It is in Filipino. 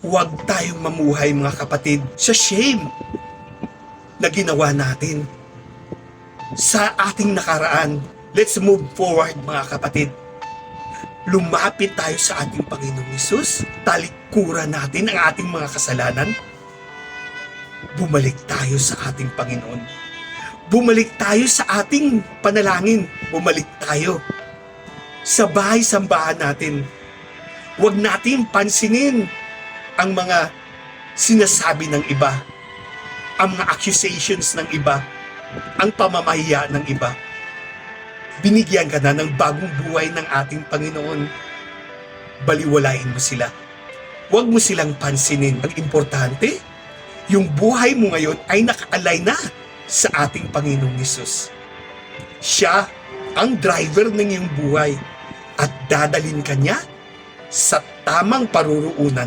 Huwag tayong mamuhay mga kapatid sa shame na ginawa natin sa ating nakaraan. Let's move forward mga kapatid. Lumapit tayo sa ating Panginoong Hesus. Talikuran natin ang ating mga kasalanan. Bumalik tayo sa ating Panginoon. Bumalik tayo sa ating panalangin. Bumalik tayo sa bahay-sambahan natin. Huwag natin pansinin ang mga sinasabi ng iba, ang mga accusations ng iba, ang pamamahiya ng iba. Binigyan ka na ng bagong buhay ng ating Panginoon. Baliwalain mo sila. Huwag mo silang pansinin. Ang importante, yung buhay mo ngayon ay nakaalay na sa ating Panginoong Hesus. Siya ang driver ng iyong buhay at dadalhin ka niya sa tamang paruroonan.